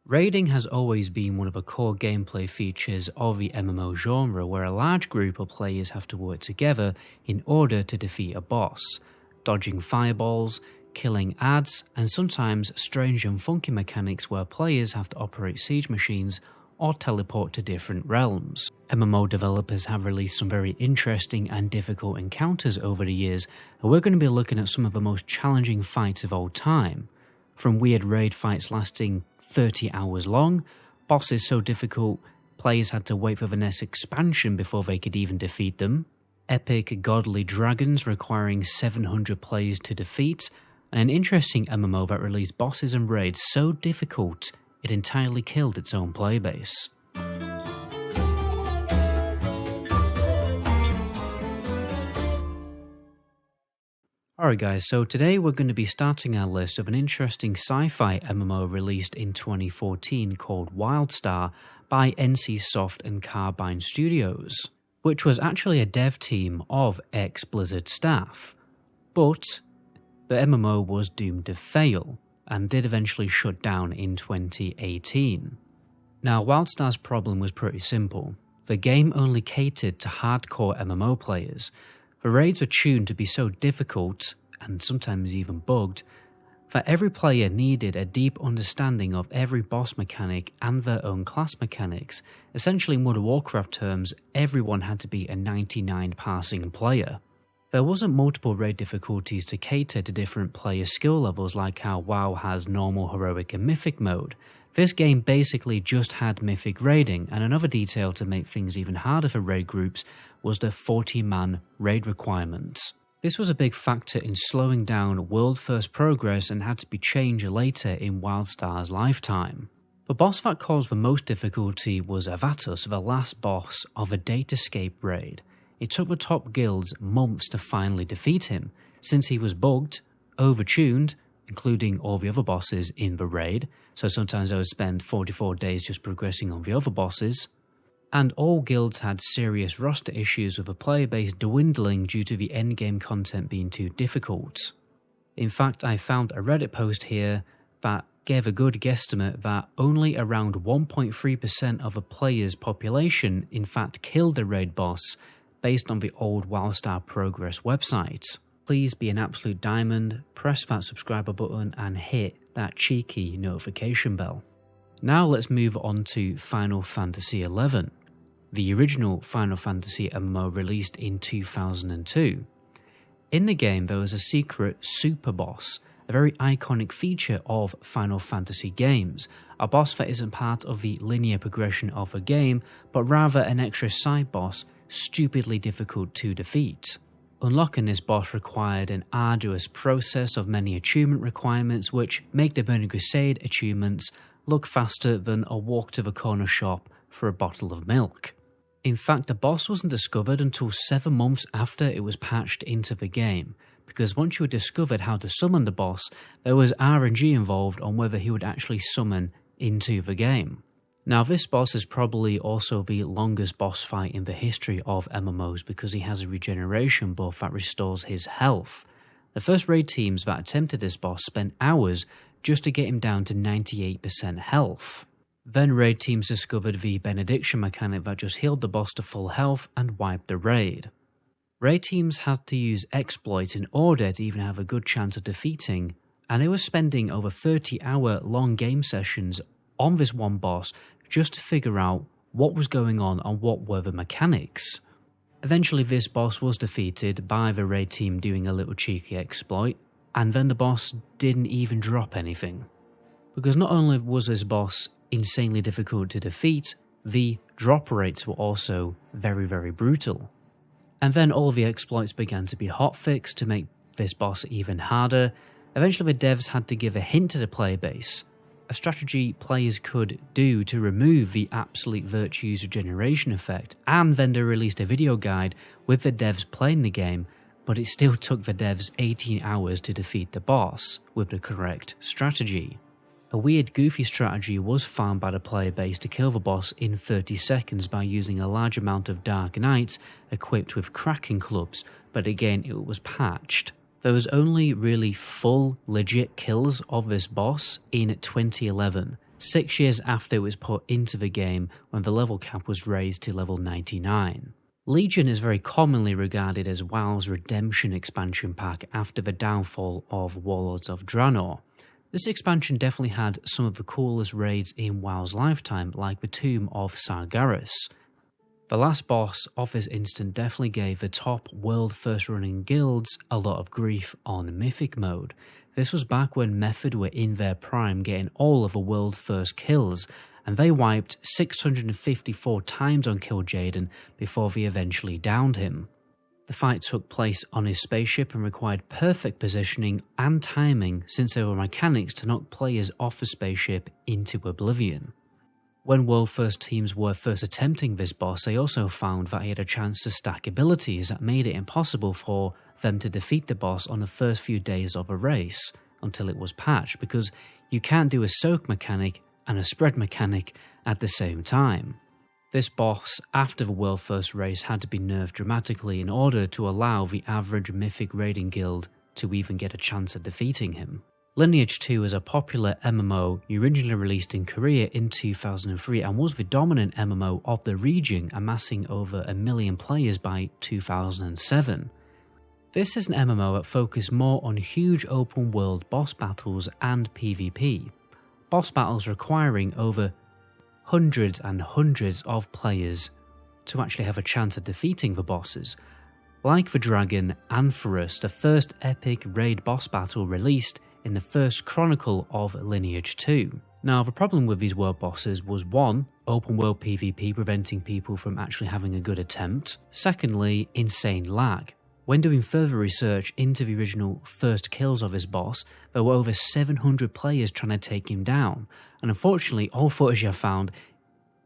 Raiding has always been one of the core gameplay features of the MMO genre, where a large group of players have to work together in order to defeat a boss, dodging fireballs, killing adds, and sometimes strange and funky mechanics where players have to operate siege machines or teleport to different realms. MMO developers have released some very interesting and difficult encounters over the years, and we're going to be looking at some of the most challenging fights of all time. From weird raid fights lasting 30 hours long, bosses so difficult players had to wait for the next expansion before they could even defeat them, epic godly dragons requiring 700 players to defeat, and an interesting MMO that released bosses and raids so difficult it entirely killed its own playbase. Alright guys, so today we're going to be starting our list of an interesting sci-fi MMO released in 2014 called WildStar by NCSoft and Carbine Studios, which was actually a dev team of ex-Blizzard staff. But the MMO was doomed to fail, and did eventually shut down in 2018. Now, WildStar's problem was pretty simple. The game only catered to hardcore MMO players. The raids were tuned to be so difficult, and sometimes even bugged, that every player needed a deep understanding of every boss mechanic and their own class mechanics. Essentially, in World of Warcraft terms, everyone had to be a 99 passing player. There wasn't multiple raid difficulties to cater to different player skill levels like how WoW has normal, heroic and mythic mode. This game basically just had mythic raiding, and another detail to make things even harder for raid groups was the 40-man raid requirement. This was a big factor in slowing down world-first progress and had to be changed later in WildStar's lifetime. The boss that caused the most difficulty was Avatus, the last boss of a Datascape raid. It took the top guilds months to finally defeat him, since he was bugged, overtuned, including all the other bosses in the raid, so sometimes I would spend 44 days just progressing on the other bosses, and all guilds had serious roster issues with the player base dwindling due to the endgame content being too difficult. In fact, I found a Reddit post here that gave a good guesstimate that only around 1.3% of a player's population in fact killed the raid boss, based on the old WildStar Progress website. Please be an absolute diamond, press that subscriber button and hit that cheeky notification bell. Now let's move on to Final Fantasy XI, the original Final Fantasy MMO released in 2002. In the game there was a secret super boss, a very iconic feature of Final Fantasy games, a boss that isn't part of the linear progression of a game, but rather an extra side boss stupidly difficult to defeat. Unlocking this boss required an arduous process of many achievement requirements which make the Burning Crusade achievements look faster than a walk to the corner shop for a bottle of milk. In fact, the boss wasn't discovered until 7 months after it was patched into the game, because once you had discovered how to summon the boss, there was RNG involved on whether he would actually summon into the game. Now this boss is probably also the longest boss fight in the history of MMOs because he has a regeneration buff that restores his health. The first raid teams that attempted this boss spent hours just to get him down to 98% health. Then raid teams discovered the benediction mechanic that just healed the boss to full health and wiped the raid. Raid teams had to use exploit in order to even have a good chance of defeating, and they were spending over 30-hour long game sessions on this one boss just to figure out what was going on and what were the mechanics. Eventually this boss was defeated by the raid team doing a little cheeky exploit, and then the boss didn't even drop anything. Because not only was this boss insanely difficult to defeat, the drop rates were also very, very brutal. And then all the exploits began to be hotfixed to make this boss even harder. Eventually the devs had to give a hint to the player base, a strategy players could do to remove the absolute virtues regeneration effect, and then they released a video guide with the devs playing the game, but it still took the devs 18 hours to defeat the boss with the correct strategy. A weird goofy strategy was found by the player base to kill the boss in 30 seconds by using a large amount of Dark Knights equipped with Kraken clubs, but again it was patched. There was only really full legit kills of this boss in 2011, 6 years after it was put into the game when the level cap was raised to level 99. Legion is very commonly regarded as WoW's redemption expansion pack after the downfall of Warlords of Draenor. This expansion definitely had some of the coolest raids in WoW's lifetime, like the Tomb of Sargeras. The last boss of this instant definitely gave the top world first running guilds a lot of grief on Mythic mode. This was back when Method were in their prime getting all of the world first kills, and they wiped 654 times on Kil'jaeden before they eventually downed him. The fight took place on his spaceship and required perfect positioning and timing since there were mechanics to knock players off the spaceship into oblivion. When World First teams were first attempting this boss, they also found that he had a chance to stack abilities that made it impossible for them to defeat the boss on the first few days of a race, until it was patched, because you can't do a soak mechanic and a spread mechanic at the same time. This boss, after the World First race, had to be nerfed dramatically in order to allow the average Mythic raiding guild to even get a chance at defeating him. Lineage 2 is a popular MMO originally released in Korea in 2003 and was the dominant MMO of the region, amassing over 1 million players by 2007. This is an MMO that focused more on huge open world boss battles and PvP. Boss battles requiring over hundreds and hundreds of players to actually have a chance at defeating the bosses. Like the Dragon Antherus, the first epic raid boss battle released in the first chronicle of Lineage 2. Now, the problem with these world bosses was 1. Open world PvP preventing people from actually having a good attempt. Secondly, insane lag. When doing further research into the original first kills of this boss, there were over 700 players trying to take him down, and unfortunately all footage I found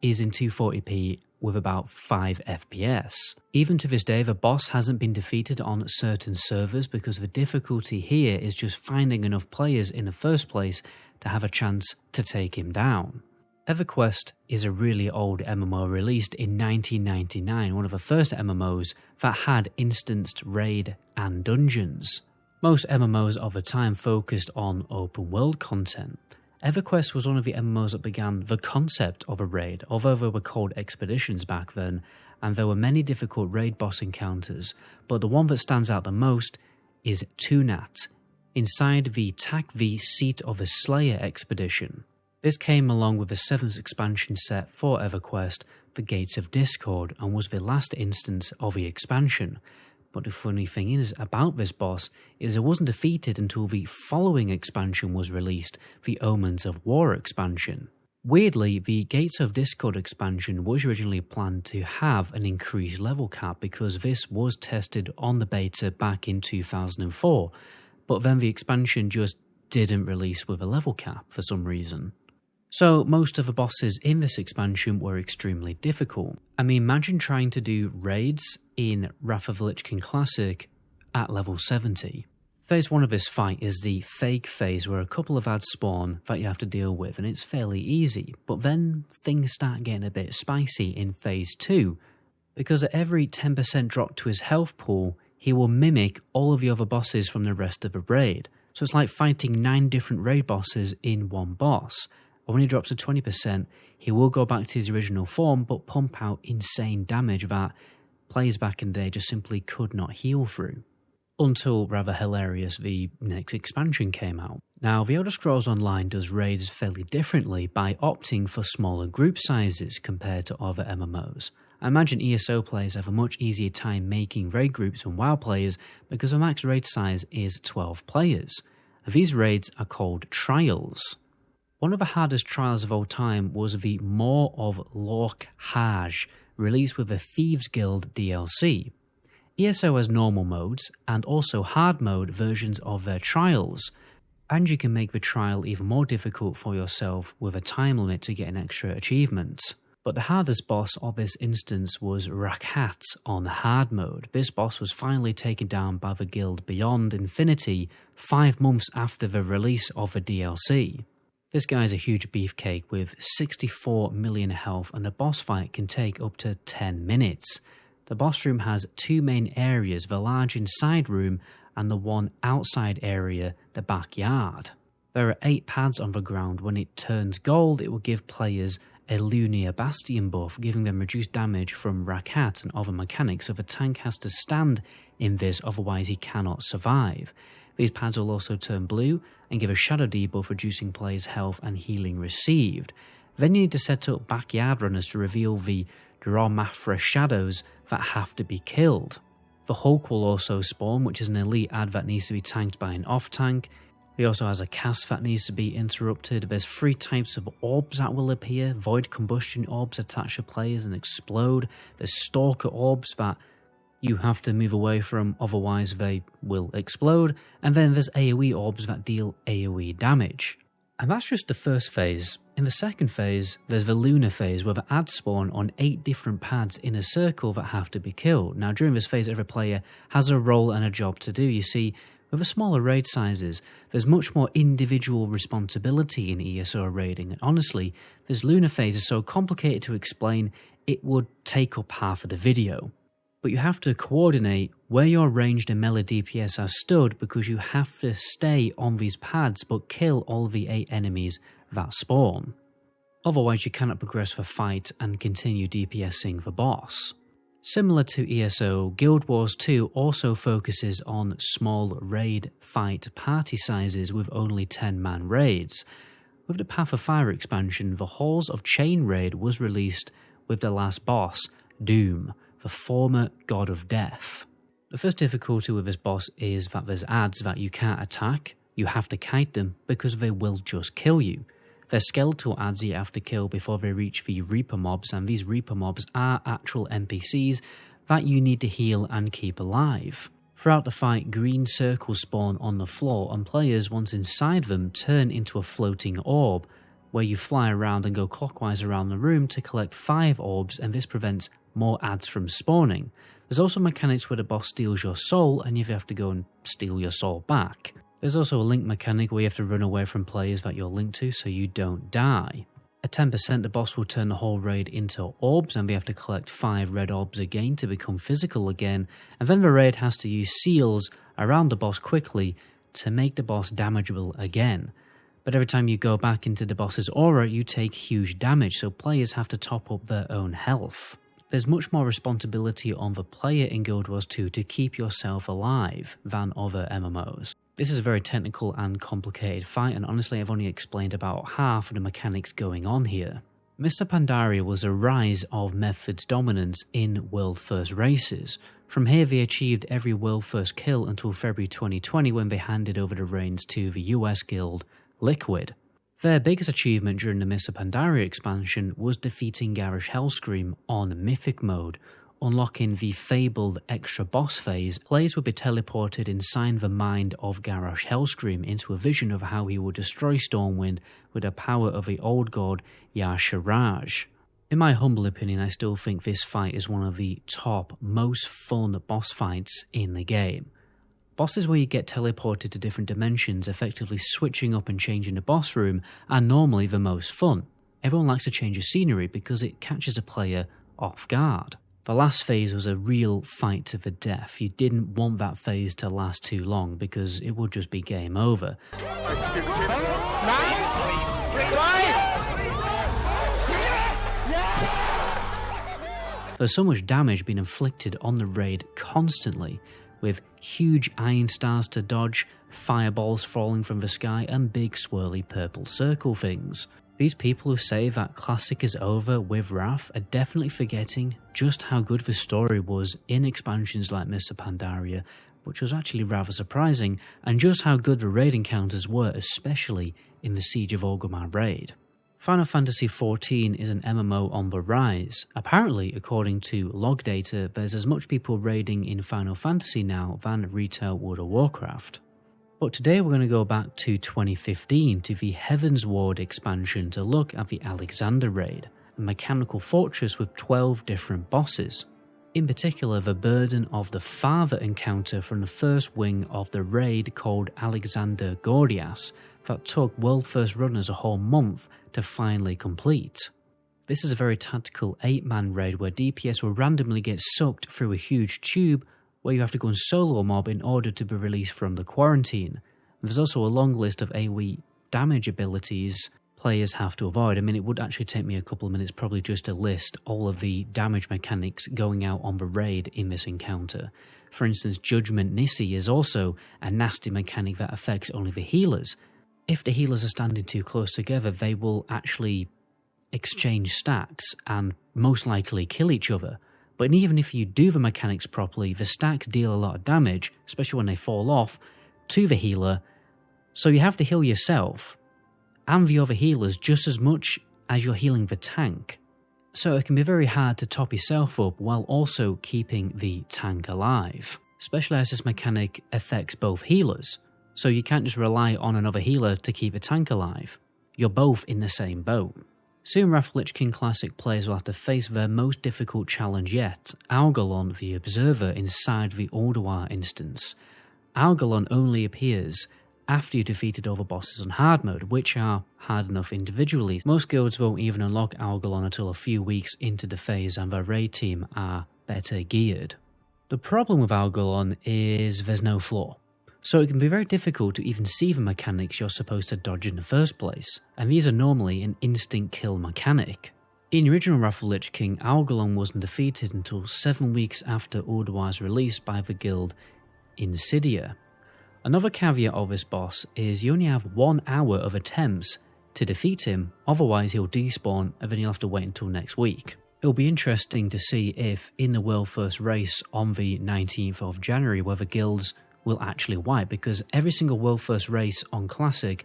is in 240p with about 5 FPS. Even to this day, the boss hasn't been defeated on certain servers because the difficulty here is just finding enough players in the first place to have a chance to take him down. EverQuest is a really old MMO released in 1999, one of the first MMOs that had instanced raid and dungeons. Most MMOs of the time focused on open world content. EverQuest was one of the MMOs that began the concept of a raid, although they were called expeditions back then, and there were many difficult raid boss encounters, but the one that stands out the most is Tunat, inside the Tak the Seat of the Slayer expedition. This came along with the 7th expansion set for EverQuest, the Gates of Discord, and was the last instance of the expansion. But the funny thing is about this boss is it wasn't defeated until the following expansion was released, the Omens of War expansion. Weirdly, the Gates of Discord expansion was originally planned to have an increased level cap because this was tested on the beta back in 2004, but then the expansion just didn't release with a level cap for some reason. So most of the bosses in this expansion were extremely difficult. I mean, imagine trying to do raids in Wrath of the Lich King Classic at level 70. Phase 1 of this fight is the fake phase where a couple of ads spawn that you have to deal with, and it's fairly easy, but then things start getting a bit spicy in phase 2, because at every 10% drop to his health pool, he will mimic all of the other bosses from the rest of the raid. So it's like fighting 9 different raid bosses in one boss. When he drops to 20%, he will go back to his original form but pump out insane damage that players back in the day just simply could not heal through. Until, rather hilarious, the next expansion came out. Now, The Elder Scrolls Online does raids fairly differently by opting for smaller group sizes compared to other MMOs. I imagine ESO players have a much easier time making raid groups than WoW players because the max raid size is 12 players. These raids are called trials. One of the hardest trials of all time was the Maw of Lorkhaj, released with the Thieves Guild DLC. ESO has normal modes, and also hard mode versions of their trials, and you can make the trial even more difficult for yourself with a time limit to get an extra achievement. But the hardest boss of this instance was Rakhat on hard mode. This boss was finally taken down by the guild Beyond Infinity 5 months after the release of the DLC. This guy is a huge beefcake with 64 million health, and the boss fight can take up to 10 minutes. The boss room has 2 main areas, the large inside room and the one outside area, the backyard. There are 8 pads on the ground. When it turns gold, it will give players a Lunar Bastion buff, giving them reduced damage from Rakat and other mechanics, so the tank has to stand in this, otherwise he cannot survive. These pads will also turn blue and give a shadow debuff, reducing players' health and healing received. Then you need to set up backyard runners to reveal the Dramafra shadows that have to be killed. The Hulk will also spawn, which is an elite ad that needs to be tanked by an off-tank. He also has a cast that needs to be interrupted. There's 3 types of orbs that will appear. Void combustion orbs attach to players and explode. There's stalker orbs that you have to move away from, otherwise they will explode. And then there's AoE orbs that deal AoE damage. And that's just the first phase. In the second phase, there's the lunar phase, where the ads spawn on 8 different pads in a circle that have to be killed. Now during this phase, every player has a role and a job to do. You see, with the smaller raid sizes, there's much more individual responsibility in ESO raiding, and honestly, this lunar phase is so complicated to explain, it would take up half of the video. But you have to coordinate where your ranged and melee DPS are stood, because you have to stay on these pads but kill all the 8 enemies that spawn. Otherwise you cannot progress the fight and continue DPSing the boss. Similar to ESO, Guild Wars 2 also focuses on small raid fight party sizes with only 10-man raids. With the Path of Fire expansion, the Halls of Chain raid was released with the last boss, Doom, the former god of death. The first difficulty with this boss is that there's ads that you can't attack, you have to kite them because they will just kill you. There's skeletal ads you have to kill before they reach the Reaper mobs, and these Reaper mobs are actual NPCs that you need to heal and keep alive. Throughout the fight, green circles spawn on the floor, and players, once inside them, turn into a floating orb, where you fly around and go clockwise around the room to collect 5 orbs, and this prevents more ads from spawning. There's also mechanics where the boss steals your soul, and you have to go and steal your soul back. There's also a link mechanic where you have to run away from players that you're linked to so you don't die. At 10%, the boss will turn the whole raid into orbs, and we have to collect 5 red orbs again to become physical again, and then the raid has to use seals around the boss quickly to make the boss damageable again. But every time you go back into the boss's aura, you take huge damage, so players have to top up their own health. There's much more responsibility on the player in Guild Wars 2 to keep yourself alive than other MMOs. This is a very technical and complicated fight, and honestly I've only explained about half of the mechanics going on here. Mr. Pandaria was a rise of Method's dominance in World First races. From here they achieved every World First kill until February 2020, when they handed over the reins to the US guild, Liquid. Their biggest achievement during the Mr. Pandaria expansion was defeating Garish Hellscream on Mythic mode. Unlocking the fabled extra boss phase, players would be teleported inside the mind of Garish Hellscream into a vision of how he would destroy Stormwind with the power of the old god Y'Shaarj. In my humble opinion, I still think this fight is one of the top, most fun boss fights in the game. Bosses where you get teleported to different dimensions, effectively switching up and changing the boss room, are normally the most fun. Everyone likes to change the scenery because it catches a player off guard. The last phase was a real fight to the death. You didn't want that phase to last too long because it would just be game over. There's so much damage being inflicted on the raid constantly, with huge iron stars to dodge, fireballs falling from the sky, and big swirly purple circle things. These people who say that Classic is over with Wrath are definitely forgetting just how good the story was in expansions like Mr. Pandaria, which was actually rather surprising, and just how good the raid encounters were, especially in the Siege of Orgrimmar raid. Final Fantasy XIV is an MMO on the rise. Apparently, according to log data, there's as much people raiding in Final Fantasy now than retail World of Warcraft. But today we're going to go back to 2015 to the Heaven's Ward expansion to look at the Alexander raid, a mechanical fortress with 12 different bosses. In particular, the burden of the Father encounter from the first wing of the raid called Alexander Gordias that took World First runners a whole month to finally complete. This is a very tactical 8-man raid where DPS will randomly get sucked through a huge tube where you have to go and solo a mob in order to be released from the quarantine. There's also a long list of AoE damage abilities players have to avoid. I mean, it would actually take me a couple of minutes probably just to list all of the damage mechanics going out on the raid in this encounter. For instance, Judgment Nissi is also a nasty mechanic that affects only the healers. If the healers are standing too close together, they will actually exchange stacks and most likely kill each other. But even if you do the mechanics properly, the stacks deal a lot of damage, especially when they fall off, to the healer, so you have to heal yourself and the other healers just as much as you're healing the tank. So it can be very hard to top yourself up while also keeping the tank alive, especially as this mechanic affects both healers, so you can't just rely on another healer to keep the tank alive. You're both in the same boat. Soon Wrath of the Lich King Classic players will have to face their most difficult challenge yet, Algalon the Observer inside the Ulduar instance. Algalon only appears after you defeated all the bosses on hard mode, which are hard enough individually. Most guilds won't even unlock Algalon until a few weeks into the phase and their raid team are better geared. The problem with Algalon is there's no floor, so it can be very difficult to even see the mechanics you're supposed to dodge in the first place, and these are normally an instant kill mechanic. In the original Wrath of the Lich King, Algalon wasn't defeated until 7 weeks after Ulduar's release by the guild Insidia. Another caveat of this boss is you only have 1 hour of attempts to defeat him, otherwise he'll despawn and then you'll have to wait until next week. It'll be interesting to see if in the World First race on the 19th of January whether guilds will actually wipe, because every single World First race on Classic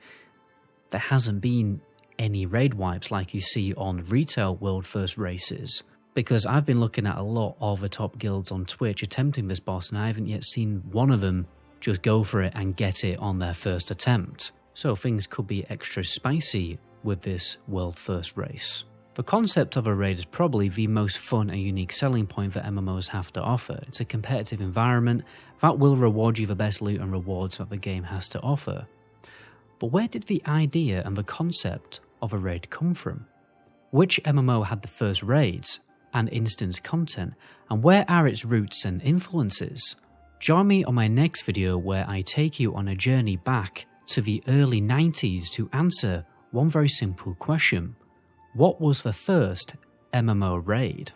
there hasn't been any raid wipes like you see on retail World First races. Because I've been looking at a lot of the top guilds on Twitch attempting this boss and I haven't yet seen one of them just go for it and get it on their first attempt. So things could be extra spicy with this World First race. The concept of a raid is probably the most fun and unique selling point that MMOs have to offer. It's a competitive environment that will reward you the best loot and rewards that the game has to offer. But where did the idea and the concept of a raid come from? Which MMO had the first raids and instance content, and where are its roots and influences? Join me on my next video where I take you on a journey back to the early 90s to answer one very simple question. What was the first MMO raid?